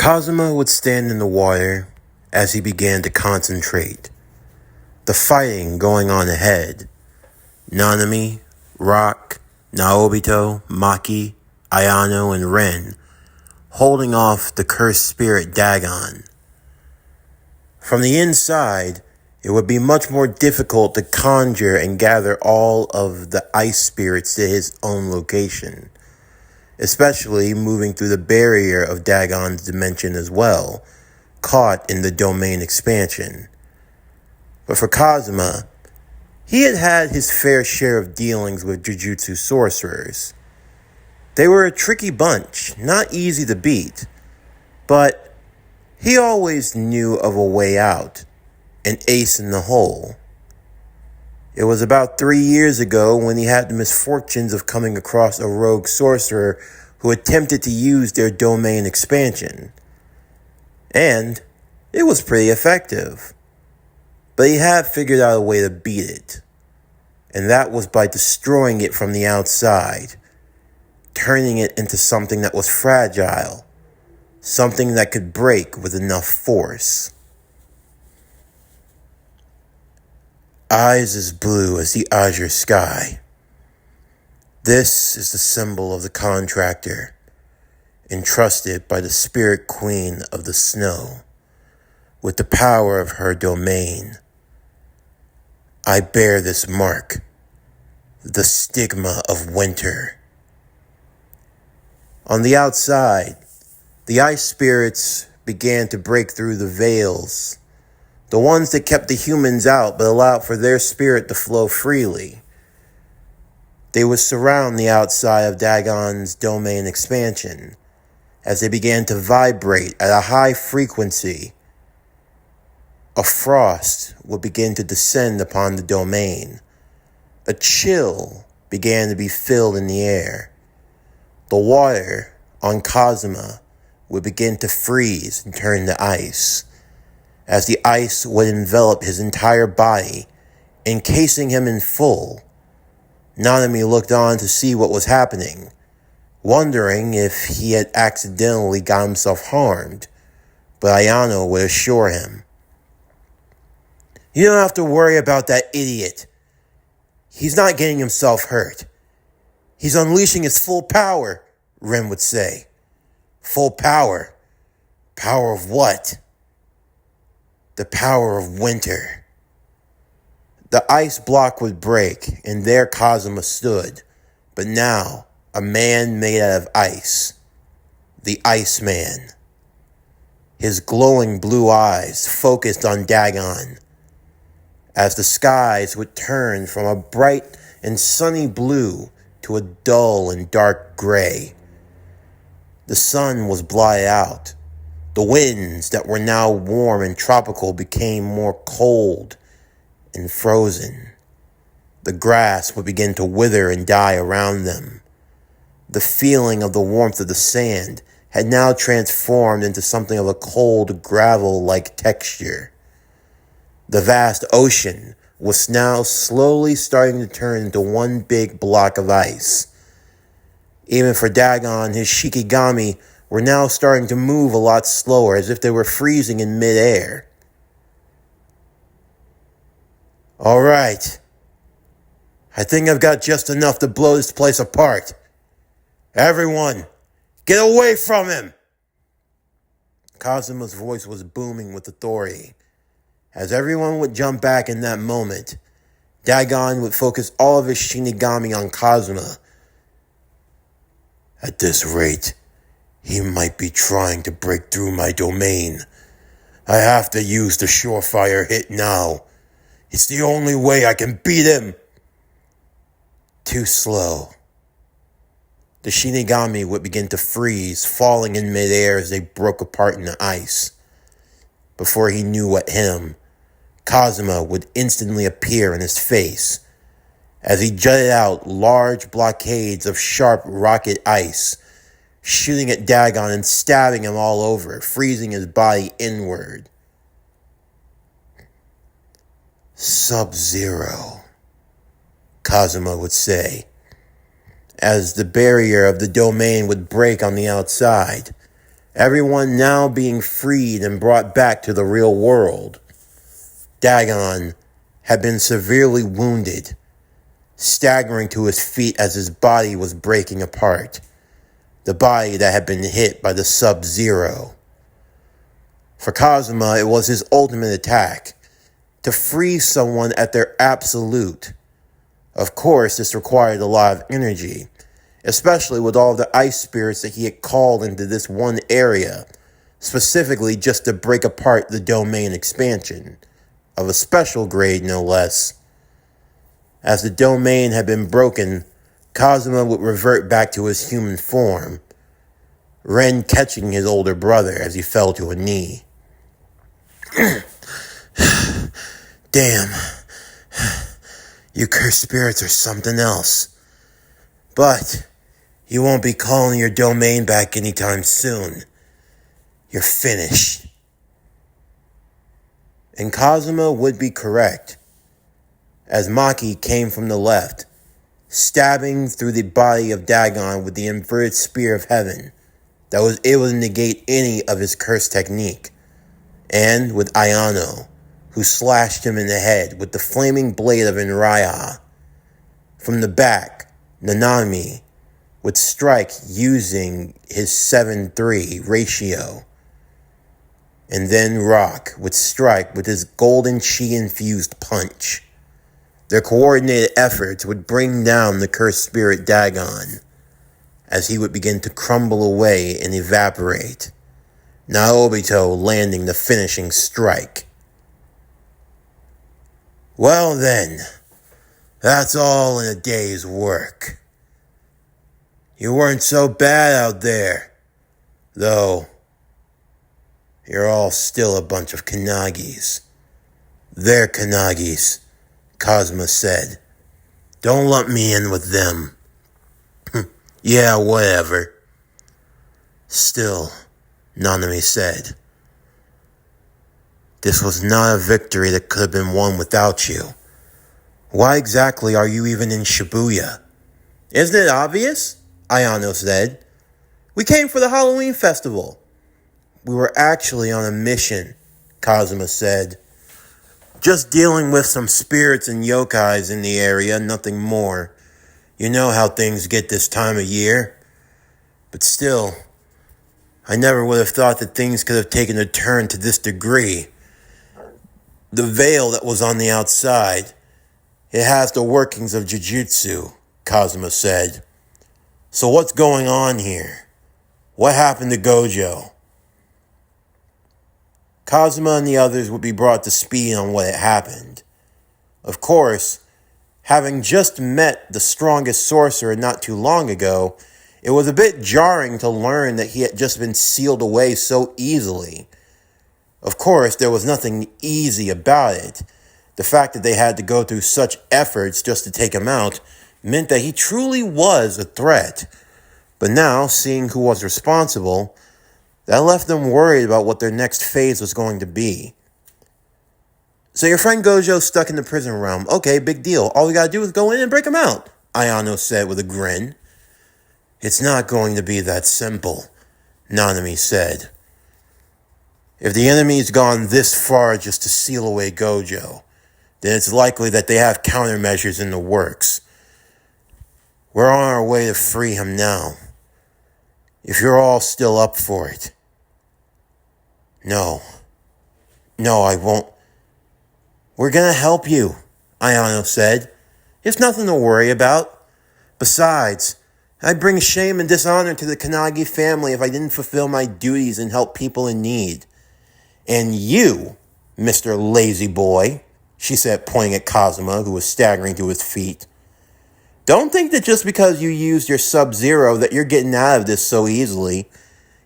Kazuma would stand in the water as he began to concentrate. The fighting going on ahead. Nanami, Rock, Naobito, Maki, Ayano, and Ren holding off the cursed spirit Dagon. From the inside, it would be much more difficult to conjure and gather all of the ice spirits to his own location, especially moving through the barrier of Dagon's dimension as well, caught in the domain expansion. But for Kazuma, he had had his fair share of dealings with Jujutsu sorcerers. They were a tricky bunch, not easy to beat, but he always knew of a way out, an ace in the hole. It was about 3 years ago when he had the misfortunes of coming across a rogue sorcerer who attempted to use their domain expansion. And it was pretty effective. But he had figured out a way to beat it. And that was by destroying it from the outside, turning it into something that was fragile, something that could break with enough force. Eyes as blue as the azure sky. This is the symbol of the contractor, entrusted by the spirit queen of the snow, with the power of her domain. I bear this mark, the stigma of winter. On the outside, the ice spirits began to break through the veils, the ones that kept the humans out but allowed for their spirit to flow freely. They would surround the outside of Dagon's domain expansion as they began to vibrate at a high frequency. A frost would begin to descend upon the domain. A chill began to be filled in the air. The water on Kazuma would begin to freeze and turn to ice, as the ice would envelop his entire body, encasing him in full. Nanami looked on to see what was happening, wondering if he had accidentally got himself harmed, but Ayano would assure him, "You don't have to worry about that idiot. He's not getting himself hurt. He's unleashing his full power," Ren would say. Full power? Power of what? The power of winter. The ice block would break, and there Kazuma stood, but now a man made out of ice. The Iceman. His glowing blue eyes focused on Dagon, as the skies would turn from a bright and sunny blue to a dull and dark gray. The sun was blotted out. The winds that were now warm and tropical became more cold and frozen. The grass would begin to wither and die around them. The feeling of the warmth of the sand had now transformed into something of a cold gravel-like texture. The vast ocean was now slowly starting to turn into one big block of ice. Even for Dagon, his Shikigami were now starting to move a lot slower, as if they were freezing in midair. "All right. I think I've got just enough to blow this place apart. Everyone, get away from him!" Kazuma's voice was booming with authority. As everyone would jump back in that moment, Dagon would focus all of his Shinigami on Kazuma. "At this rate, he might be trying to break through my domain. I have to use the surefire hit now. It's the only way I can beat him." Too slow. The Shinigami would begin to freeze, falling in midair as they broke apart in the ice. Before he knew what hit him, Kazuma would instantly appear in his face, as he jutted out large blockades of sharp rocket ice, shooting at Dagon and stabbing him all over, freezing his body inward. "Sub-Zero," Kazuma would say, as the barrier of the domain would break on the outside. everyone now being freed and brought back to the real world. Dagon had been severely wounded, staggering to his feet as his body was breaking apart. The body that had been hit by the Sub-Zero. For Kazuma, it was his ultimate attack, to free someone at their absolute. Of course, this required a lot of energy, especially with all the ice spirits that he had called into this one area, specifically just to break apart the domain expansion, of a special grade no less. As the domain had been broken, Kazuma would revert back to his human form, Ren catching his older brother as he fell to a knee. Damn. You cursed spirits are something else. But you won't be calling your domain back anytime soon. You're finished. And Kazuma would be correct, as Maki came from the left, stabbing through the body of Dagon with the inverted spear of heaven that was able to negate any of his curse technique, and with Ayano, who slashed him in the head with the flaming blade of Inraya. From the back, Nanami would strike using his 7-3 ratio, and then Rock would strike with his golden chi-infused punch. Their coordinated efforts would bring down the cursed spirit Dagon, as he would begin to crumble away and evaporate, Naobito landing the finishing strike. Well then, that's all in a day's work. You weren't so bad out there, though. You're all still a bunch of Kanagis. They're Kanagis, Kazuma said. Don't lump me in with them. Yeah, whatever. Still, Nanami said, this was not a victory that could have been won without you. Why exactly are you even in Shibuya? Isn't it obvious? Ayano said. We came for the Halloween festival. We were actually on a mission, Kazuma said. Just dealing with some spirits and yokais in the area, nothing more. You know how things get this time of year. But still, I never would have thought that things could have taken a turn to this degree. The veil that was on the outside, it has the workings of Jujutsu, Kazuma said. So what's going on here? What happened to Gojo? Kazuma and the others would be brought to speed on what had happened. Of course, having just met the strongest sorcerer not too long ago, it was a bit jarring to learn that he had just been sealed away so easily. Of course, there was nothing easy about it. The fact that they had to go through such efforts just to take him out meant that he truly was a threat. But now, seeing who was responsible, that left them worried about what their next phase was going to be. So your friend Gojo's stuck in the prison realm. Okay, big deal. All we gotta do is go in and break him out, Ayano said with a grin. It's not going to be that simple, Nanami said. If the enemy's gone this far just to seal away Gojo, then it's likely that they have countermeasures in the works. We're on our way to free him now. If you're all still up for it. No, I won't. We're gonna help you, Ayano said. It's nothing to worry about. Besides, I'd bring shame and dishonor to the Kanagi family if I didn't fulfill my duties and help people in need. And you, Mr. Lazy Boy, she said, pointing at Kazuma, who was staggering to his feet. Don't think that just because you used your Sub-Zero that you're getting out of this so easily.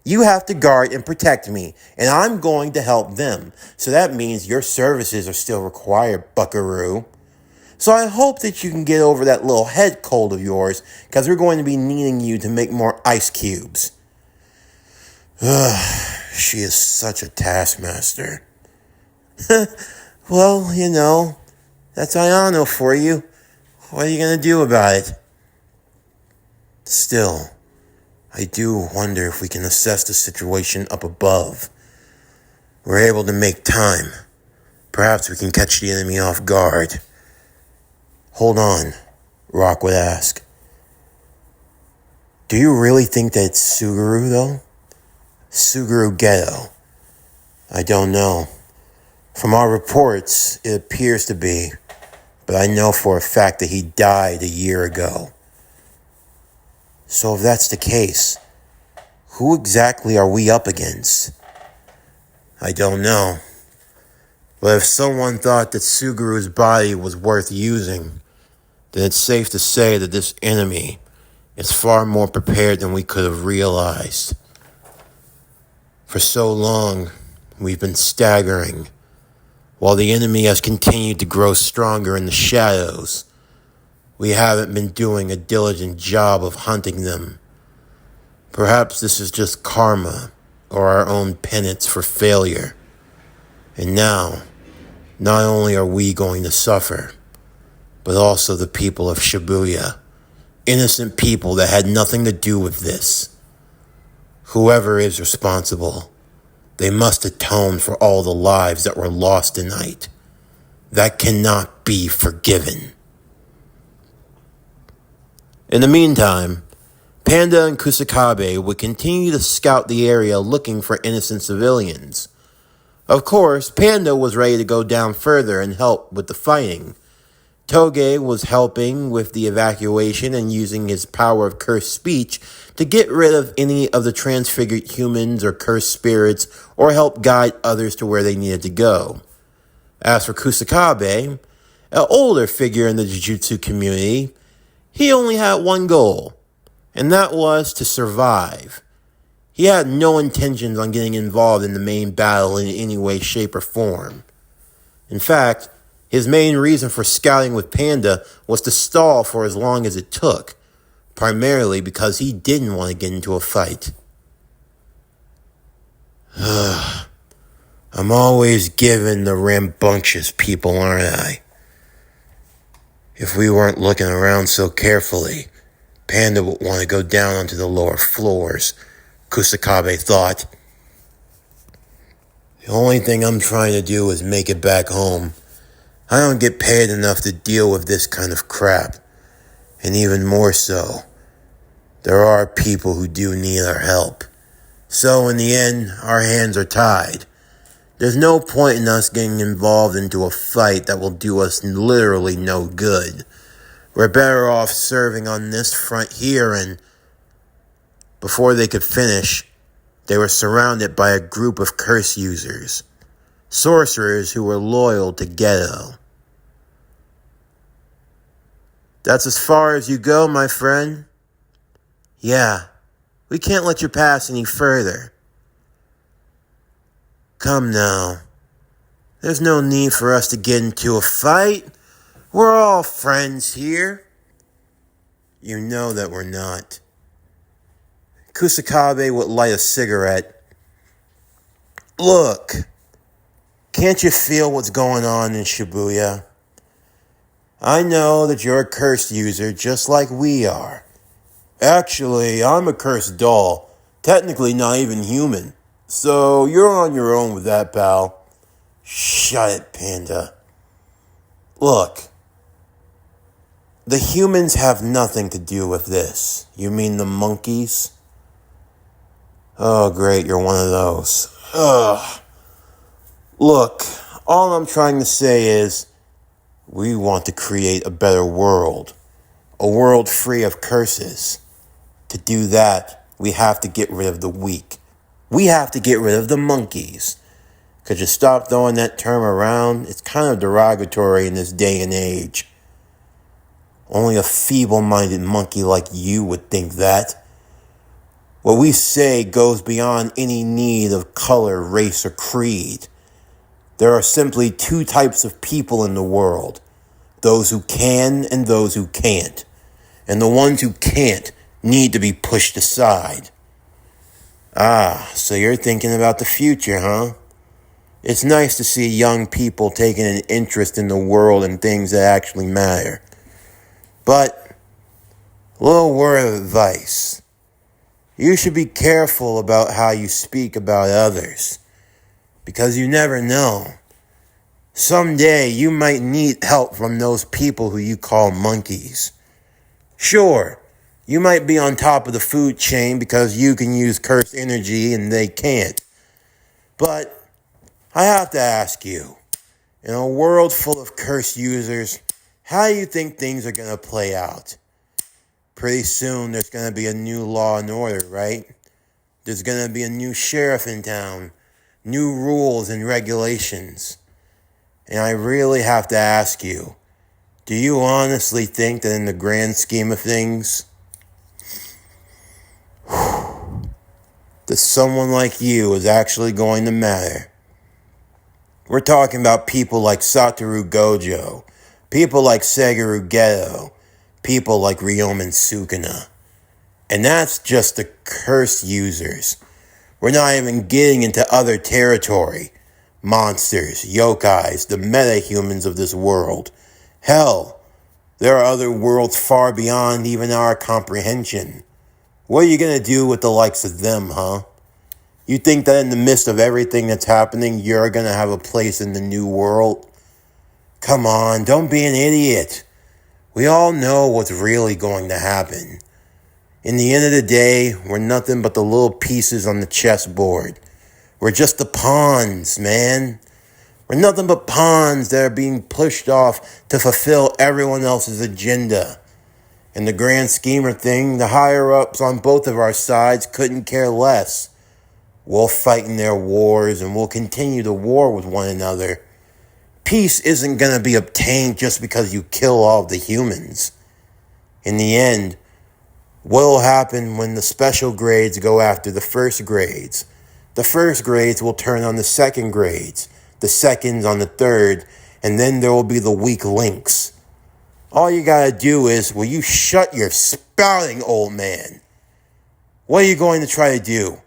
You have to guard and protect me, and I'm going to help them. So that means your services are still required, buckaroo. So I hope that you can get over that little head cold of yours, because we're going to be needing you to make more ice cubes. She is such a taskmaster. Well, you know, that's Ayano for you. What are you going to do about it? Still, I do wonder if we can assess the situation up above. We're able to make time. Perhaps we can catch the enemy off guard. Hold on, Rock would ask. Do you really think that it's Suguru, though? Suguru Ghetto. I don't know. From our reports, it appears to be, but I know for a fact that he died a year ago. So if that's the case, who exactly are we up against? I don't know. But if someone thought that Suguru's body was worth using, then it's safe to say that this enemy is far more prepared than we could have realized. For so long, we've been staggering, while the enemy has continued to grow stronger in the shadows. We haven't been doing a diligent job of hunting them. Perhaps this is just karma, or our own penance for failure. And now, not only are we going to suffer, but also the people of Shibuya. Innocent people that had nothing to do with this. Whoever is responsible, they must atone for all the lives that were lost tonight. That cannot be forgiven. In the meantime, Panda and Kusakabe would continue to scout the area looking for innocent civilians. Of course, Panda was ready to go down further and help with the fighting. Toge was helping with the evacuation and using his power of cursed speech to get rid of any of the transfigured humans or cursed spirits or help guide others to where they needed to go. As for Kusakabe, an older figure in the Jujutsu community, he only had one goal, and that was to survive. He had no intentions on getting involved in the main battle in any way, shape, or form. In fact, his main reason for scouting with Panda was to stall for as long as it took, primarily because he didn't want to get into a fight. I'm always given the rambunctious people, aren't I? If we weren't looking around so carefully, Panda would want to go down onto the lower floors, Kusakabe thought. The only thing I'm trying to do is make it back home. I don't get paid enough to deal with this kind of crap. And even more so, there are people who do need our help. So in the end, our hands are tied. There's no point in us getting involved into a fight that will do us literally no good. We're better off serving on this front here, and before they could finish, they were surrounded by a group of curse users. Sorcerers who were loyal to Geto. That's as far as you go, my friend. Yeah, we can't let you pass any further. Come now. There's no need for us to get into a fight. We're all friends here. You know that we're not. Kusakabe would light a cigarette. Look, can't you feel what's going on in Shibuya? I know that you're a cursed user just like we are. Actually, I'm a cursed doll. Technically not even human. So you're on your own with that, pal. Shut it, Panda. Look, the humans have nothing to do with this. You mean the monkeys? Oh, great, you're one of those. Ugh. Look, all I'm trying to say is, we want to create a better world. A world free of curses. To do that, we have to get rid of the weak. We have to get rid of the monkeys. Could you stop throwing that term around? It's kind of derogatory in this day and age. Only a feeble-minded monkey like you would think that. What we say goes beyond any need of color, race, or creed. There are simply two types of people in the world. Those who can and those who can't. And the ones who can't need to be pushed aside. Ah, so you're thinking about the future, huh? It's nice to see young people taking an interest in the world and things that actually matter. But, a little word of advice. You should be careful about how you speak about others, because you never know. Someday you might need help from those people who you call monkeys. Sure, you might be on top of the food chain because you can use cursed energy and they can't. But I have to ask you, in a world full of cursed users, how do you think things are going to play out? Pretty soon there's going to be a new law and order, right? There's going to be a new sheriff in town, new rules and regulations. And I really have to ask you, do you honestly think that in the grand scheme of things, that someone like you is actually going to matter? We're talking about people like Satoru Gojo, people like Suguru Geto, people like Ryomen Sukuna. And that's just the cursed users. We're not even getting into other territory. Monsters, yokais, the meta-humans of this world. Hell, there are other worlds far beyond even our comprehension. What are you going to do with the likes of them, huh? You think that in the midst of everything that's happening, you're going to have a place in the new world? Come on, don't be an idiot. We all know what's really going to happen. In the end of the day, we're nothing but the little pieces on the chessboard. We're just the pawns, man. We're nothing but pawns that are being pushed off to fulfill everyone else's agenda. In the grand scheme of things, the higher-ups on both of our sides couldn't care less. We'll fight in their wars and we'll continue to war with one another. Peace isn't going to be obtained just because you kill all of the humans. In the end, what will happen when the special grades go after the first grades? The first grades will turn on the second grades, the seconds on the third, and then there will be the weak links. All you gotta do is, will you shut your spouting, old man? What are you going to try to do?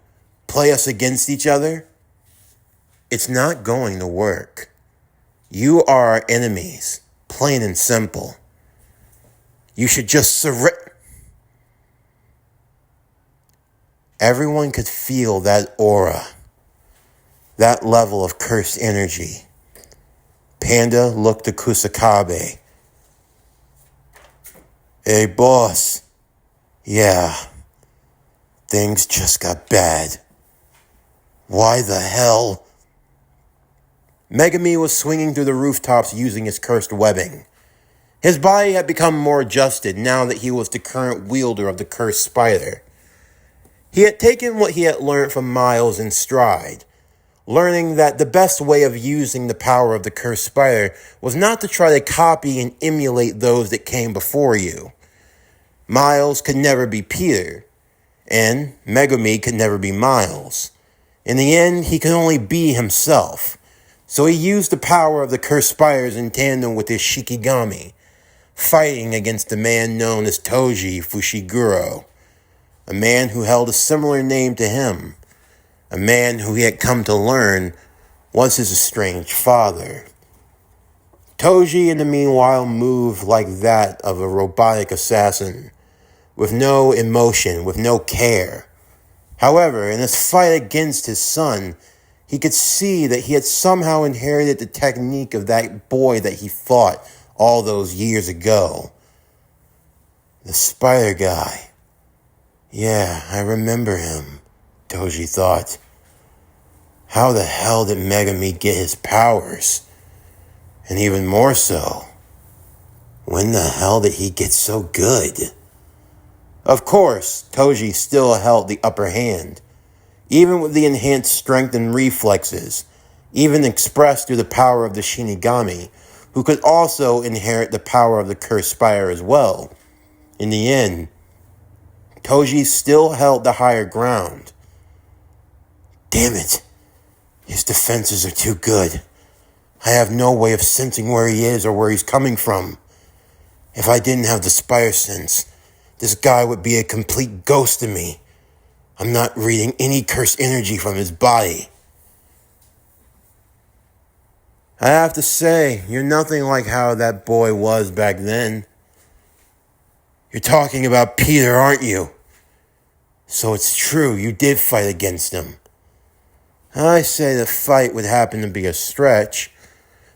Play us against each other? It's not going to work. You are our enemies, plain and simple. You should just surrender. Everyone could feel that aura, that level of cursed energy. Panda looked to Kusakabe. Hey, boss. Yeah, things just got bad. Why the hell? Megami was swinging through the rooftops using his cursed webbing. His body had become more adjusted now that he was the current wielder of the cursed spider. He had taken what he had learned from Miles in stride, learning that the best way of using the power of the cursed spider was not to try to copy and emulate those that came before you. Miles could never be Peter, and Megami could never be Miles. In the end, he could only be himself, so he used the power of the cursed spiders in tandem with his Shikigami, fighting against a man known as Toji Fushiguro, a man who held a similar name to him, a man who he had come to learn was his estranged father. Toji, in the meanwhile, moved like that of a robotic assassin, with no emotion, with no care. However, in his fight against his son, he could see that he had somehow inherited the technique of that boy that he fought all those years ago. The spider guy. Yeah, I remember him, Toji thought. How the hell did Megami get his powers? And even more so, when the hell did he get so good? Of course, Toji still held the upper hand, even with the enhanced strength and reflexes, even expressed through the power of the Shinigami, who could also inherit the power of the cursed spider as well. In the end, Toji still held the higher ground. Damn it. His defenses are too good. I have no way of sensing where he is or where he's coming from. If I didn't have the spider sense, this guy would be a complete ghost to me. I'm not reading any cursed energy from his body. I have to say, you're nothing like how that boy was back then. You're talking about Peter, aren't you? So it's true, you did fight against him. I say the fight would happen to be a stretch,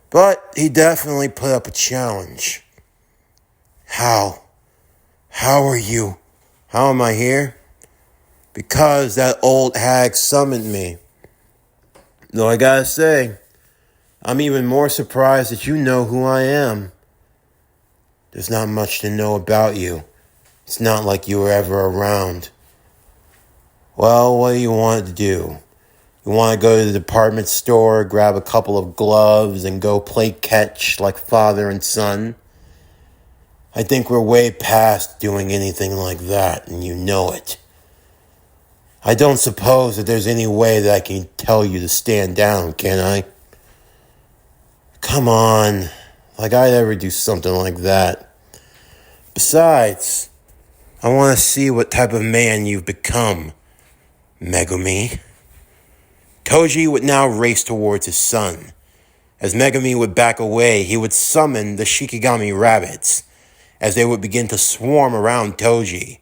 but he definitely put up a challenge. How? How are you? How am I here? Because that old hag summoned me. Though I gotta say, I'm even more surprised that you know who I am. There's not much to know about you. It's not like you were ever around. Well, what do you want to do? You want to go to the department store, grab a couple of gloves, and go play catch like father and son? I think we're way past doing anything like that, and you know it. I don't suppose that there's any way that I can tell you to stand down, can I? Come on, like I'd ever do something like that. Besides, I want to see what type of man you've become, Megumi. Toji would now race towards his son. As Megumi would back away, he would summon the Shikigami rabbits, as they would begin to swarm around Toji,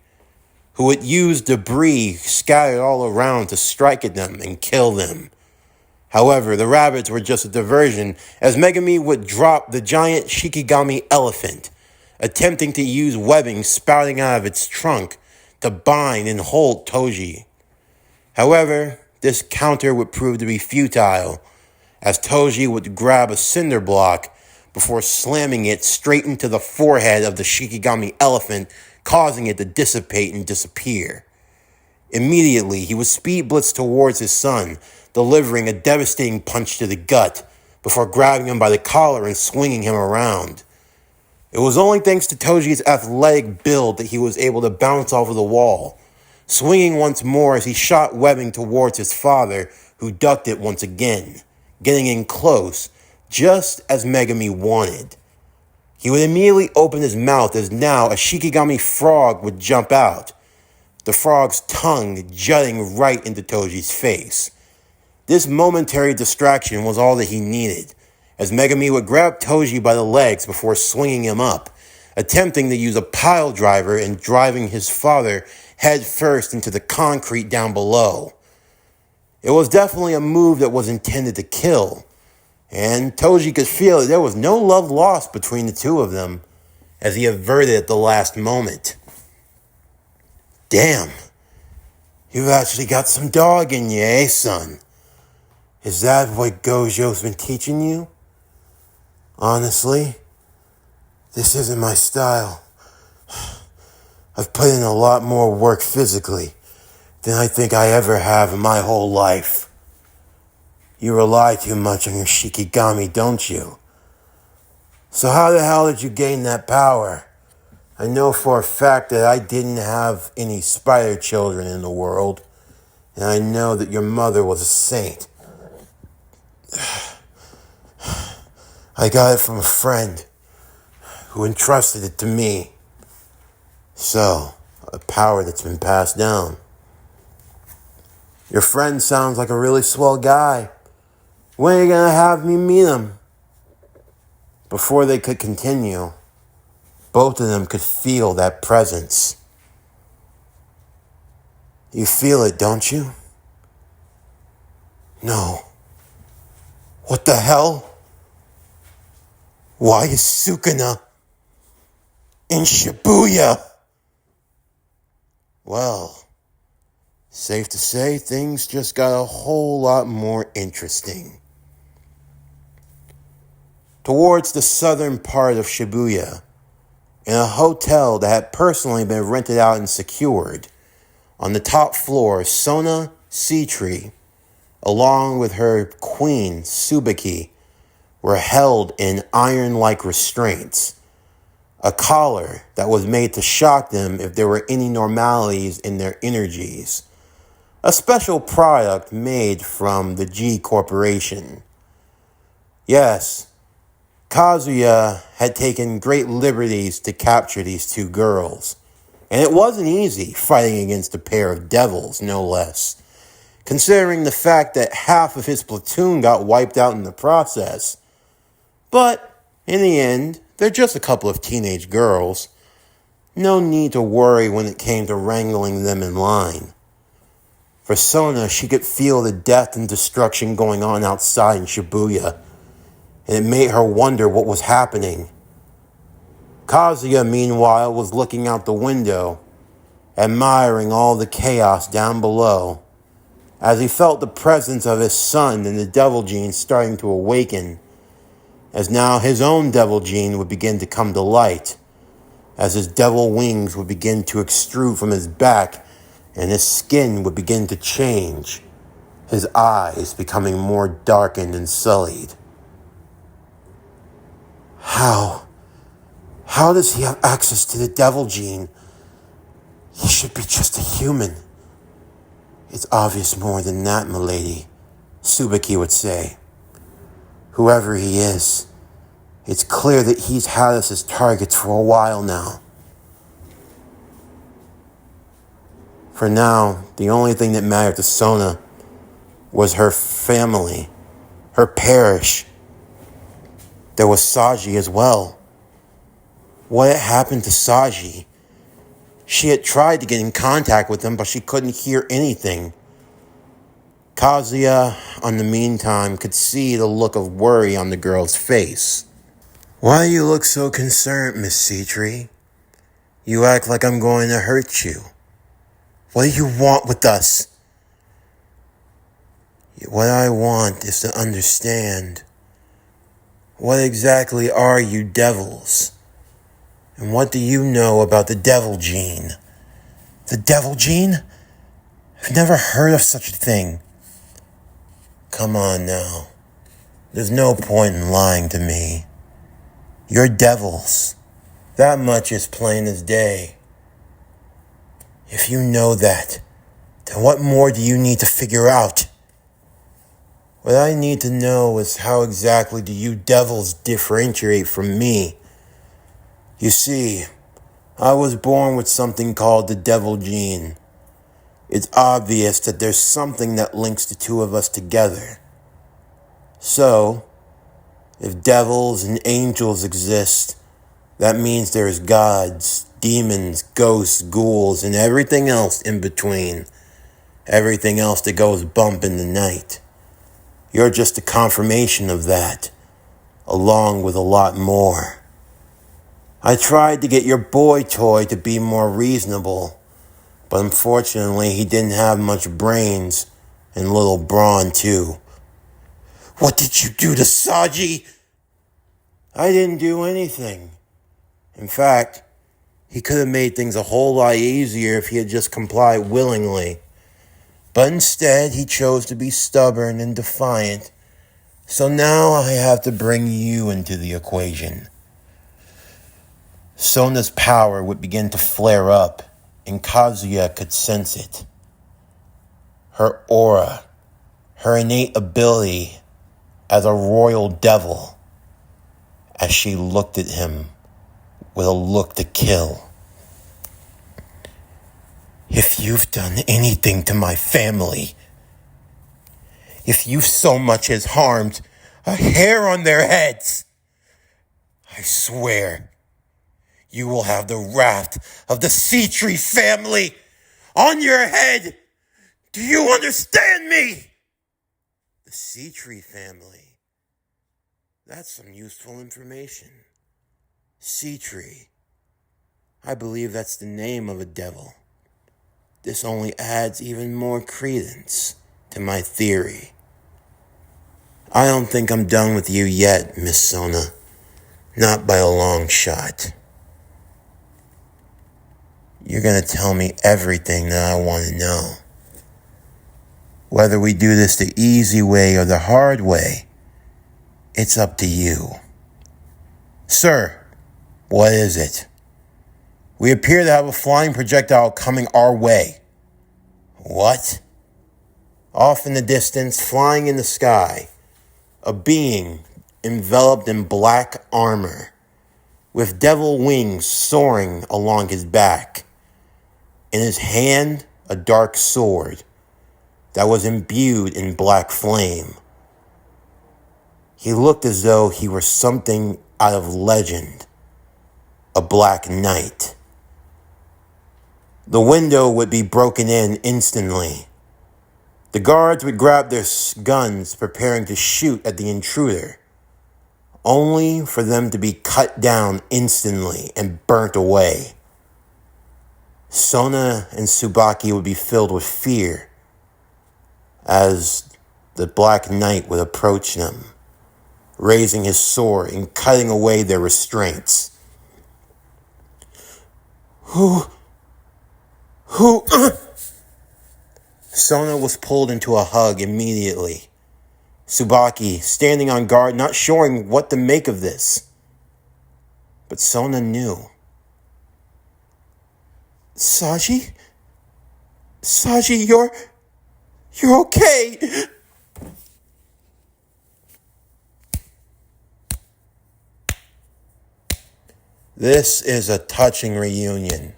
who would use debris scattered all around to strike at them and kill them. However, the rabbits were just a diversion, as Megumi would drop the giant Shikigami elephant, attempting to use webbing spouting out of its trunk to bind and hold Toji. However, this counter would prove to be futile, as Toji would grab a cinder block before slamming it straight into the forehead of the Shikigami elephant, causing it to dissipate and disappear. Immediately, he would speed blitz towards his son, delivering a devastating punch to the gut, before grabbing him by the collar and swinging him around. It was only thanks to Toji's athletic build that he was able to bounce off of the wall, swinging once more as he shot webbing towards his father, who ducked it once again, getting in close, just as Megumi wanted. He would immediately open his mouth as now a Shikigami frog would jump out, the frog's tongue jutting right into Toji's face. This momentary distraction was all that he needed, as Megumi would grab Toji by the legs before swinging him up, attempting to use a pile driver and driving his father head first into the concrete down below. It was definitely a move that was intended to kill, and Toji could feel that there was no love lost between the two of them, as he averted at the last moment. Damn, you've actually got some dog in you, eh, son? Is that what Gojo's been teaching you? Honestly, this isn't my style. I've put in a lot more work physically than I think I ever have in my whole life. You rely too much on your Shikigami, don't you? So how the hell did you gain that power? I know for a fact that I didn't have any spider children in the world, and I know that your mother was a saint. I got it from a friend who entrusted it to me. So, a power that's been passed down. Your friend sounds like a really swell guy. When are you going to have me meet him? Before they could continue, both of them could feel that presence. You feel it, don't you? No. What the hell? Why is Sukuna in Shibuya? Well, safe to say things just got a whole lot more interesting. Towards the southern part of Shibuya, in a hotel that had personally been rented out and secured, on the top floor, Sona Seatree, along with her queen, Tsubaki, were held in iron-like restraints, a collar that was made to shock them if there were any normalities in their energies, a special product made from the G Corporation. Yes, Kazuya had taken great liberties to capture these two girls, and it wasn't easy fighting against a pair of devils, no less, considering the fact that half of his platoon got wiped out in the process. But, in the end, they're just a couple of teenage girls. No need to worry when it came to wrangling them in line. For Sona, she could feel the death and destruction going on outside in Shibuya, and it made her wonder what was happening. Kazuya, meanwhile, was looking out the window, admiring all the chaos down below, as he felt the presence of his son and the devil gene starting to awaken, as now his own devil gene would begin to come to light, as his devil wings would begin to extrude from his back, and his skin would begin to change, his eyes becoming more darkened and sullied. How does he have access to the devil gene? He should be just a human. It's obvious more than that, milady, Tsubaki would say. Whoever he is, it's clear that he's had us as targets for a while now. For now, the only thing that mattered to Sona was her family, her parish. There was Saji as well. What had happened to Saji? She had tried to get in contact with him, but she couldn't hear anything. Kazuya, in the meantime, could see the look of worry on the girl's face. Why do you look so concerned, Miss Seatree? You act like I'm going to hurt you. What do you want with us? What I want is to understand. What exactly are you devils? And what do you know about the devil gene? The devil gene? I've never heard of such a thing. Come on now. There's no point in lying to me. You're devils. That much is plain as day. If you know that, then what more do you need to figure out? What I need to know is how exactly do you devils differentiate from me? You see, I was born with something called the devil gene. It's obvious that there's something that links the two of us together. So, if devils and angels exist, that means there's gods, demons, ghosts, ghouls, and everything else in between. Everything else that goes bump in the night. You're just a confirmation of that, along with a lot more. I tried to get your boy toy to be more reasonable, but unfortunately he didn't have much brains, and little brawn too. What did you do to Saji? I didn't do anything. In fact, he could have made things a whole lot easier if he had just complied willingly. But instead, he chose to be stubborn and defiant. So now I have to bring you into the equation. Sona's power would begin to flare up, and Kazuya could sense it. Her aura, her innate ability as a royal devil, as she looked at him with a look to kill. If you've done anything to my family, if you so much as harmed a hair on their heads, I swear you will have the wrath of the Seatree family on your head. Do you understand me? The Seatree family. That's some useful information. Seatree. I believe that's the name of a devil. This only adds even more credence to my theory. I don't think I'm done with you yet, Miss Sona. Not by a long shot. You're going to tell me everything that I want to know. Whether we do this the easy way or the hard way, it's up to you. Sir, what is it? We appear to have a flying projectile coming our way. What? Off in the distance, flying in the sky, a being enveloped in black armor, with devil wings soaring along his back. In his hand, a dark sword that was imbued in black flame. He looked as though he were something out of legend, a black knight. The window would be broken in instantly, The guards would grab their guns, preparing to shoot at the intruder, only for them to be cut down instantly and burnt away. Sona and Tsubaki would be filled with fear as the Black Knight would approach them, raising his sword and cutting away their restraints. Who? Sona was pulled into a hug immediately. Tsubaki, standing on guard, not sure what to make of this. But Sona knew. Saji, you're okay. This is a touching reunion.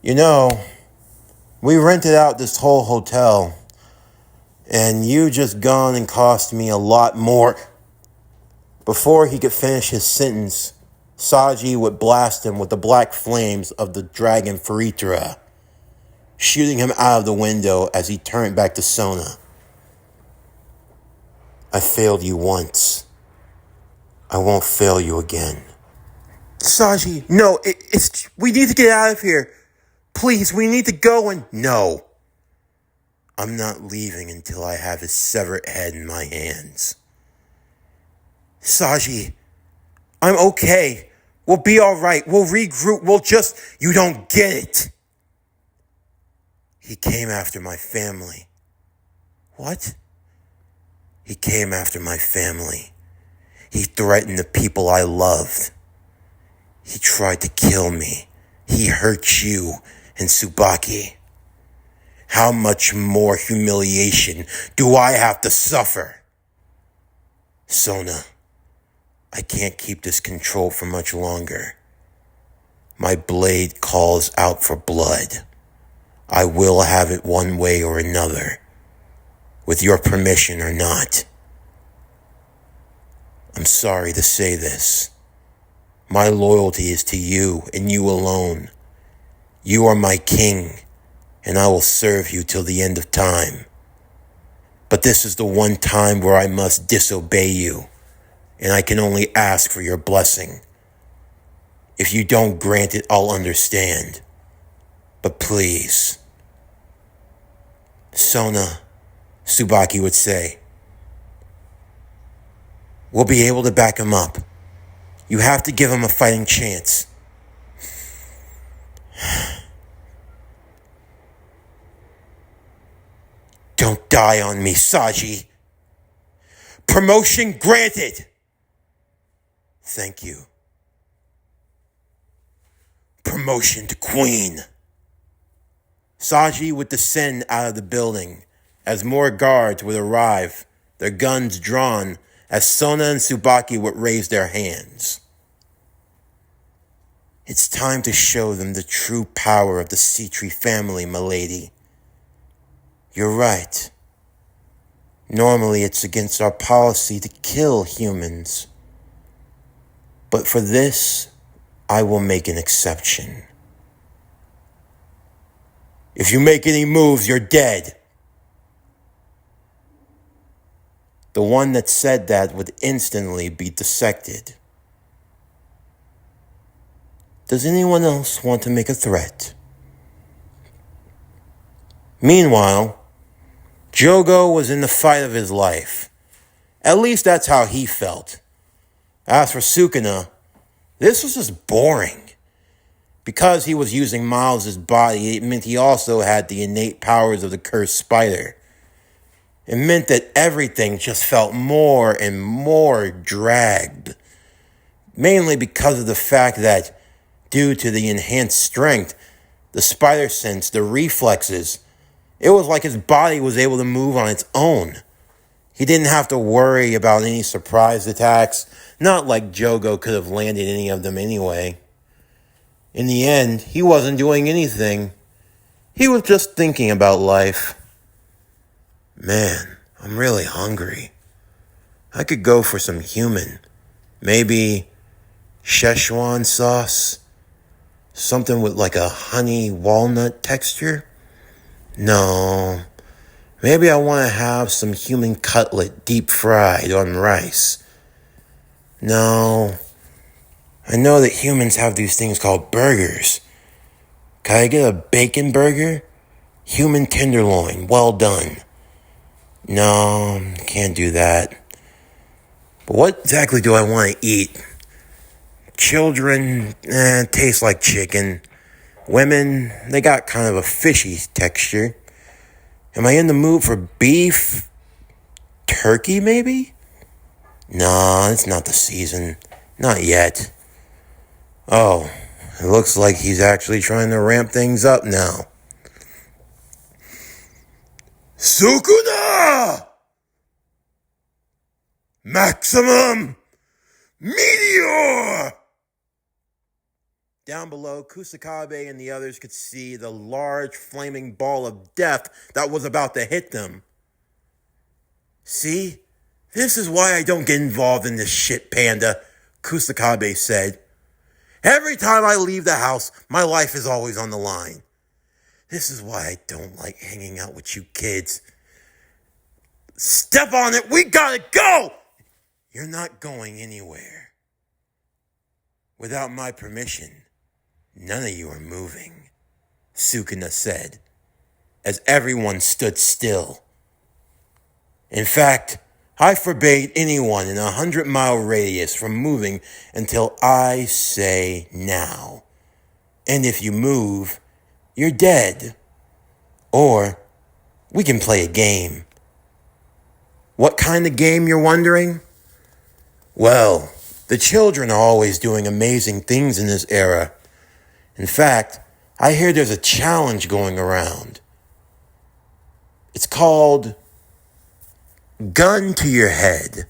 You know, we rented out this whole hotel, and you just gone and cost me a lot more. Before he could finish his sentence, Saji would blast him with the black flames of the dragon Feritra, shooting him out of the window as he turned back to Sona. I failed you once. I won't fail you again. Saji, no, we need to get out of here. Please, we need to go and... No. I'm not leaving until I have his severed head in my hands. Saji, I'm okay. We'll be alright. We'll regroup. You don't get it. He came after my family. What? He came after my family. He threatened the people I loved. He tried to kill me. He hurt you and Tsubaki. How much more humiliation do I have to suffer? Sona, I can't keep this control for much longer. My blade calls out for blood. I will have it one way or another, with your permission or not. I'm sorry to say this. My loyalty is to you and you alone. You are my king, and I will serve you till the end of time. But this is the one time where I must disobey you, and I can only ask for your blessing. If you don't grant it, I'll understand. But please. Sona, Tsubaki would say, we'll be able to back him up. You have to give him a fighting chance. Don't die on me, Saji. Promotion granted. Thank you. Promotion to Queen. Saji would descend out of the building as more guards would arrive, their guns drawn, as Sona and Tsubaki would raise their hands. It's time to show them the true power of the Citri family, milady. You're right. Normally it's against our policy to kill humans. But for this, I will make an exception. If you make any moves, you're dead. The one that said that would instantly be dissected. Does anyone else want to make a threat? Meanwhile, Jogo was in the fight of his life. At least that's how he felt. As for Sukuna, this was just boring. Because he was using Miles' body, it meant he also had the innate powers of the cursed spider. It meant that everything just felt more and more dragged. Mainly because of the fact that, due to the enhanced strength, the spider sense, the reflexes, it was like his body was able to move on its own. He didn't have to worry about any surprise attacks, not like Jogo could have landed any of them anyway. In the end, he wasn't doing anything. He was just thinking about life. Man, I'm really hungry. I could go for some human. Maybe Szechuan sauce? Something with like a honey walnut texture? No, Maybe I want to have some human cutlet deep fried on rice. No, I know that humans have these things called burgers. Can I get a bacon burger? Human tenderloin, well done. No, can't do that. But what exactly do I want to eat? Children, taste like chicken. Women, they got kind of a fishy texture. Am I in the mood for beef? Turkey, maybe? No, it's not the season. Not yet. Oh, it looks like he's actually trying to ramp things up now. Sukuna! Maximum Meteor! Down below, Kusakabe and the others could see the large flaming ball of death that was about to hit them. See? This is why I don't get involved in this shit, Panda, Kusakabe said. Every time I leave the house, my life is always on the line. This is why I don't like hanging out with you kids. Step on it, we gotta go! You're not going anywhere. Without my permission, none of you are moving, Sukuna said, as everyone stood still. In fact, I forbade anyone in a 100-mile radius from moving until I say now. And if you move, you're dead. Or we can play a game. What kind of game, you're wondering? Well, the children are always doing amazing things in this era. In fact, I hear there's a challenge going around. It's called Gun to Your Head.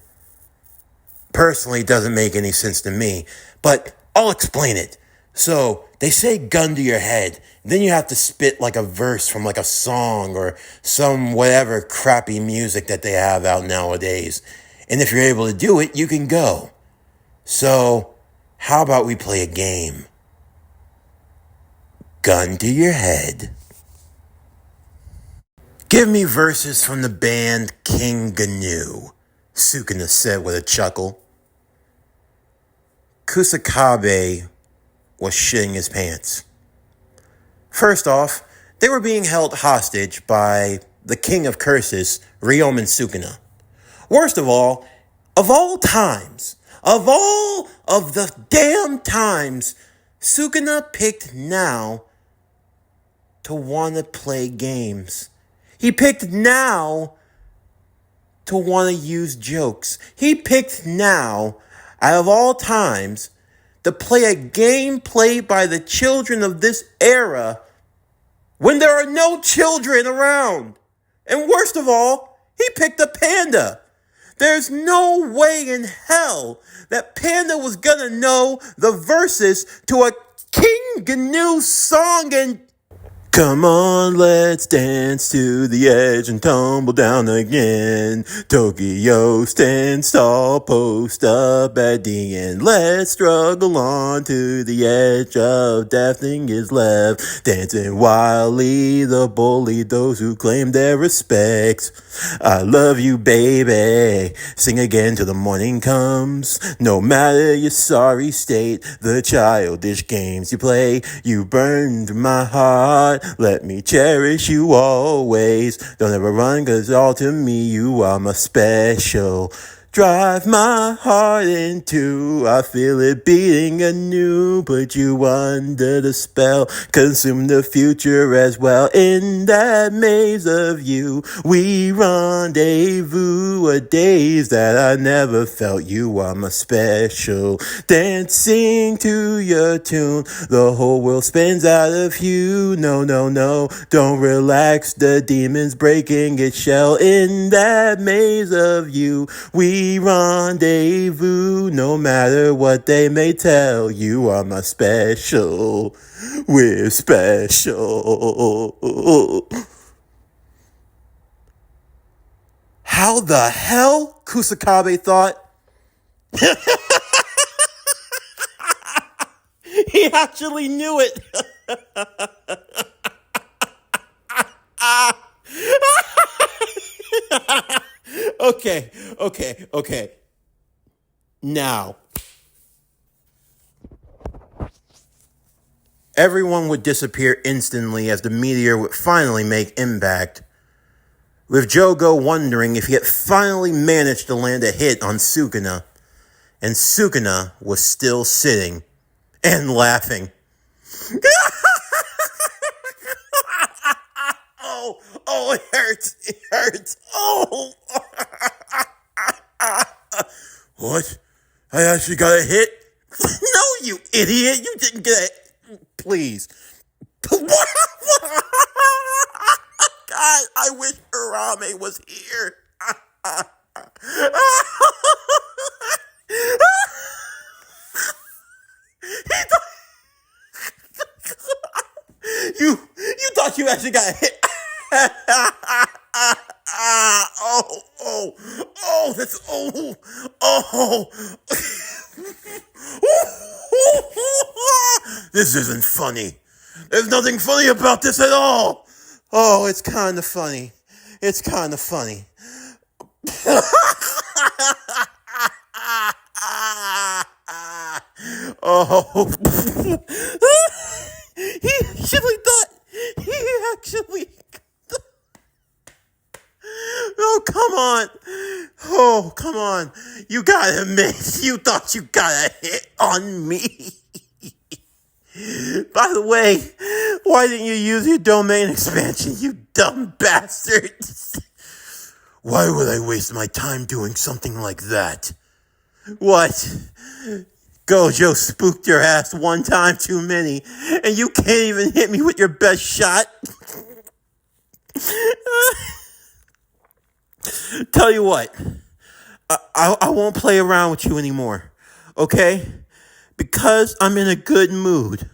Personally, it doesn't make any sense to me, but I'll explain it. So, they say gun to your head, then you have to spit like a verse from like a song or some whatever crappy music that they have out nowadays. And if you're able to do it, you can go. So, how about we play a game? Gun to your head. Give me verses from the band King Gnu, Sukuna said with a chuckle. Kusakabe was shitting his pants. First off, they were being held hostage by the king of curses, Ryomen Sukuna. Worst of all times, of all of the damn times, Sukuna picked now to want to play games. He picked now to want to use jokes. He picked now, out of all times, to play a game played by the children of this era when there are no children around. And worst of all, he picked a panda. There's no way in hell that Panda was gonna know the verses to a King Gnu song and come on, let's dance to the edge and tumble down again. Tokyo stands tall, post up at the end. Let's struggle on to the edge of death, nothing is left. Dancing wildly, the bully those who claim their respect. I love you, baby. Sing again till the morning comes. No matter your sorry state, the childish games you play, you burn through my heart. Let me cherish you always. Don't ever run, 'cause all to me you are my special. Drive my heart in two, I feel it beating anew. Put you under the spell, consume the future as well. In that maze of you, we rendezvous. A days that I never felt. You are my special. Dancing to your tune, the whole world spins out of you. No, no, no, don't relax, the demon's breaking its shell. In that maze of you, we rendezvous, no matter what they may tell. You are my special. We're special. How the hell? Kusakabe thought. He actually knew it. Okay. Now, everyone would disappear instantly as the meteor would finally make impact, with Jogo wondering if he had finally managed to land a hit on Sukuna, and Sukuna was still sitting and laughing. It hurts. Oh. What? I actually got a hit? No, you idiot. You didn't get it. Please. God, I wish Arame was here. You thought you actually got a hit. That's This isn't funny. There's nothing funny about this at all. Oh, it's kind of funny. Oh. He actually. Oh, come on. Oh, come on. You gotta admit, you thought you got a hit on me. By the way, why didn't you use your domain expansion, you dumb bastard? Why would I waste my time doing something like that? What? Gojo spooked your ass one time too many, and you can't even hit me with your best shot? Tell you what, I won't play around with you anymore, okay? Because I'm in a good mood,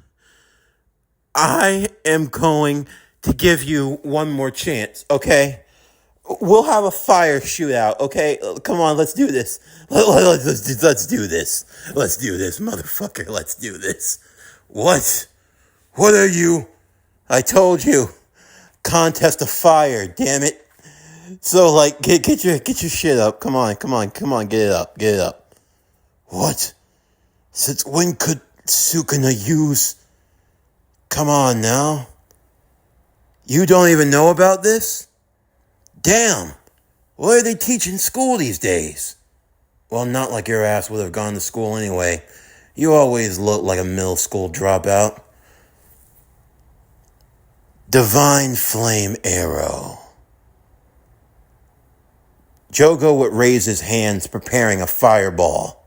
I am going to give you one more chance, okay? We'll have a fire shootout, okay? Come on, let's do this. Let's do this. Let's do this, motherfucker. Let's do this. What? What are you? I told you. Contest of fire, damn it. So, like, get your shit up. Come on, get it up. What? Since when could Sukuna use? Come on now. You don't even know about this? Damn. What are they teaching school these days? Well, not like your ass would have gone to school anyway. You always look like a middle school dropout. Divine Flame Arrow. Jogo would raise his hands, preparing a fireball.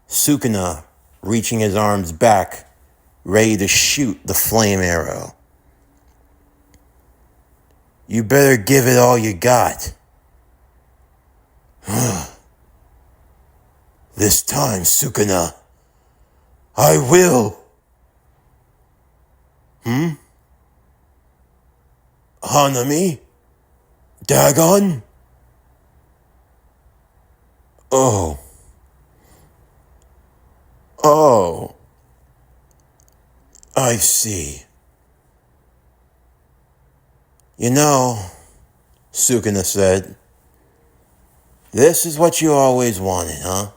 Sukuna, reaching his arms back, ready to shoot the flame arrow. You better give it all you got. This time, Sukuna, I will. Hanami? Dagon? Oh. I see. You know, Sukuna said, this is what you always wanted, huh?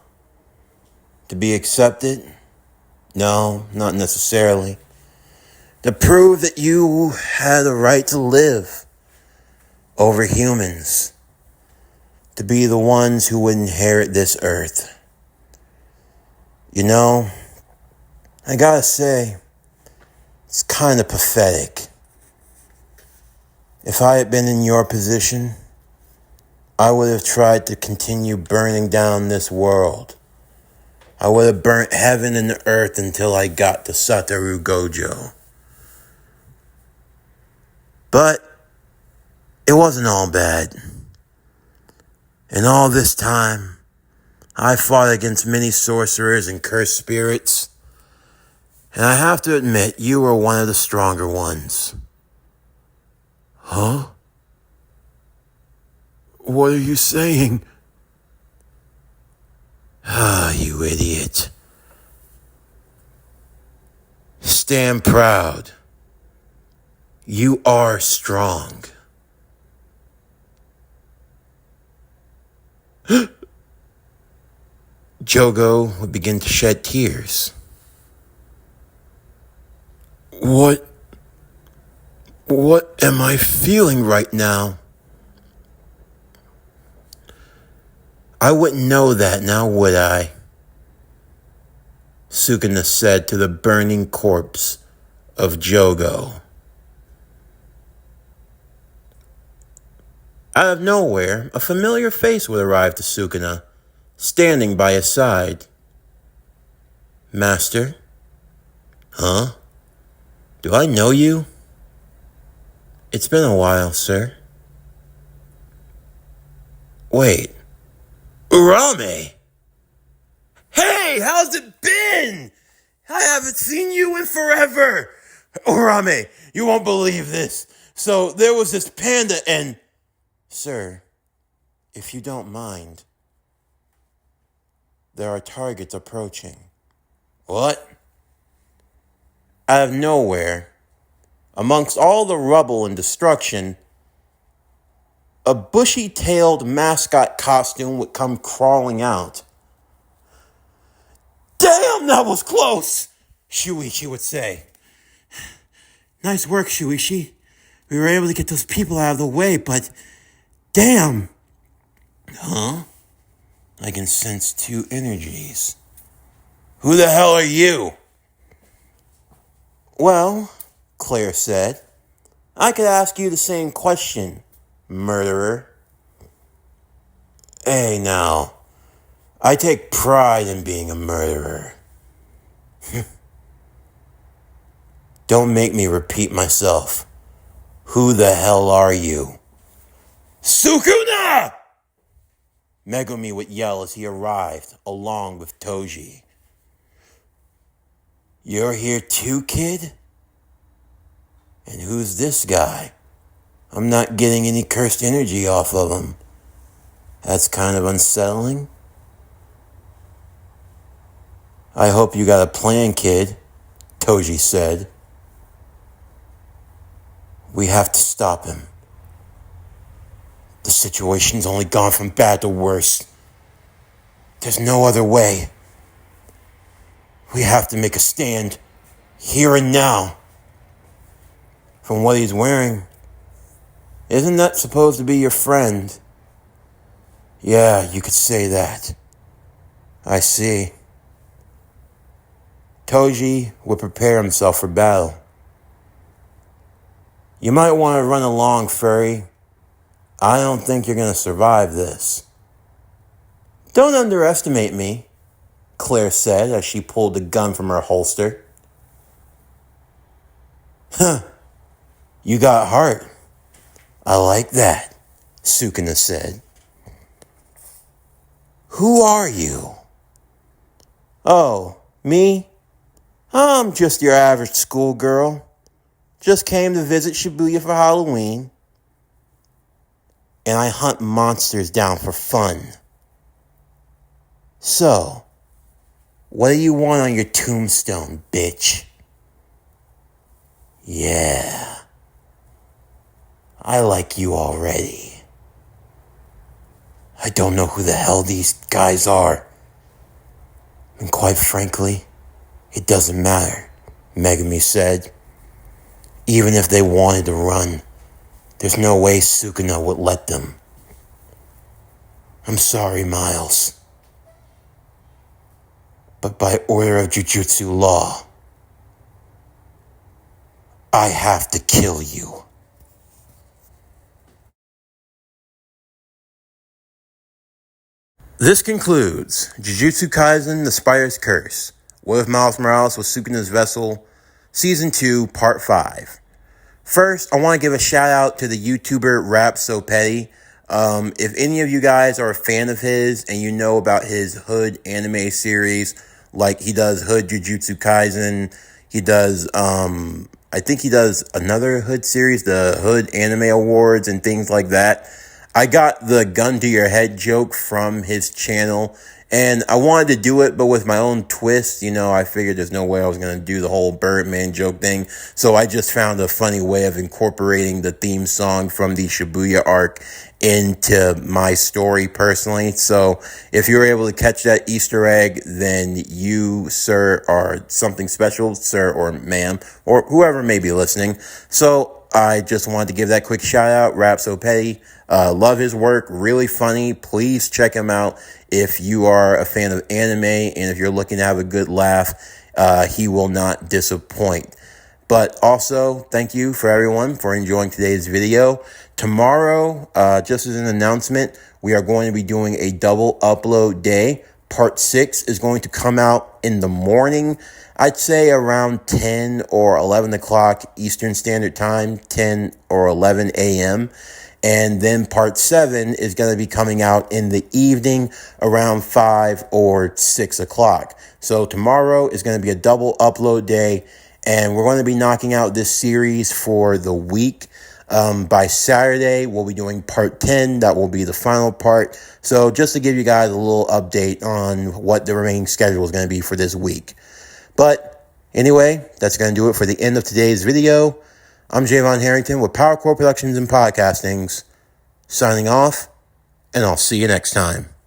To be accepted? No, not necessarily. To prove that you had a right to live over humans. To be the ones who would inherit this earth. You know, I gotta say, it's kind of pathetic. If I had been in your position, I would have tried to continue burning down this world. I would have burnt heaven and the earth until I got to Satoru Gojo. But it wasn't all bad. And all this time, I fought against many sorcerers and cursed spirits. And I have to admit, you were one of the stronger ones. Huh? What are you saying? Ah, you idiot. Stand proud. You are strong. Jogo would begin to shed tears. What am I feeling right now? I wouldn't know that now, would I? Sukuna said to the burning corpse of Jogo. Out of nowhere, a familiar face would arrive to Sukuna, standing by his side. Master? Huh? Do I know you? It's been a while, sir. Wait. Urame! Hey, how's it been? I haven't seen you in forever. Urame, you won't believe this. So there was this panda and... Sir, if you don't mind, there are targets approaching. What? Out of nowhere, amongst all the rubble and destruction, a bushy-tailed mascot costume would come crawling out. Damn, that was close, Shuichi would say. Nice work, Shuichi. We were able to get those people out of the way, but... Damn! Huh? I can sense two energies. Who the hell are you? Well, Claire said, I could ask you the same question, murderer. Hey now, I take pride in being a murderer. Don't make me repeat myself. Who the hell are you? Sukuna! Megumi would yell as he arrived, along with Toji. You're here too, kid? And who's this guy? I'm not getting any cursed energy off of him. That's kind of unsettling. I hope you got a plan, kid, Toji said. We have to stop him. The situation's only gone from bad to worse. There's no other way. We have to make a stand, here and now. From what he's wearing, isn't that supposed to be your friend? Yeah, you could say that. I see. Toji would prepare himself for battle. You might want to run along, Furry. I don't think you're going to survive this. Don't underestimate me, Claire said as she pulled the gun from her holster. Huh, you got heart. I like that, Sukuna said. Who are you? Oh, me? I'm just your average schoolgirl. Just came to visit Shibuya for Halloween. And I hunt monsters down for fun. So, what do you want on your tombstone, bitch? Yeah. I like you already. I don't know who the hell these guys are. And quite frankly, it doesn't matter, Megumi said. Even if they wanted to run, there's no way Sukuna would let them. I'm sorry, Miles. But by order of Jujutsu law, I have to kill you. This concludes Jujutsu Kaisen, The Spider's Curse. What if Miles Morales was Sukuna's vessel? Season 2, Part 5. First, I want to give a shout out to the YouTuber Rap So Petty. If any of you guys are a fan of his and you know about his Hood anime series, like he does Hood Jujutsu Kaisen, he does, I think he does another Hood series, the Hood Anime Awards and things like that. I got the gun to your head joke from his channel, and I wanted to do it, but with my own twist. You know, I figured there's no way I was going to do the whole Birdman joke thing, so I just found a funny way of incorporating the theme song from the Shibuya arc into my story personally. So if you're able to catch that Easter egg, then you, sir, are something special, sir or ma'am, or whoever may be listening. So I just wanted to give that quick shout out. Rap So Petty. Love his work. Really funny. Please check him out if you are a fan of anime and if you're looking to have a good laugh. He will not disappoint. But also, thank you for everyone for enjoying today's video. Tomorrow, just as an announcement, we are going to be doing a double upload day. Part 6 is going to come out in the morning. I'd say around 10 or 11 o'clock Eastern Standard Time, 10 or 11 a.m. And then part 7 is going to be coming out in the evening around 5 or 6 o'clock. So tomorrow is going to be a double upload day. And we're going to be knocking out this series for the week. By Saturday, we'll be doing part 10. That will be the final part. So just to give you guys a little update on what the remaining schedule is going to be for this week. But anyway, that's going to do it for the end of today's video. I'm Javon Harrington with Power Core Productions and Podcastings, signing off, and I'll see you next time.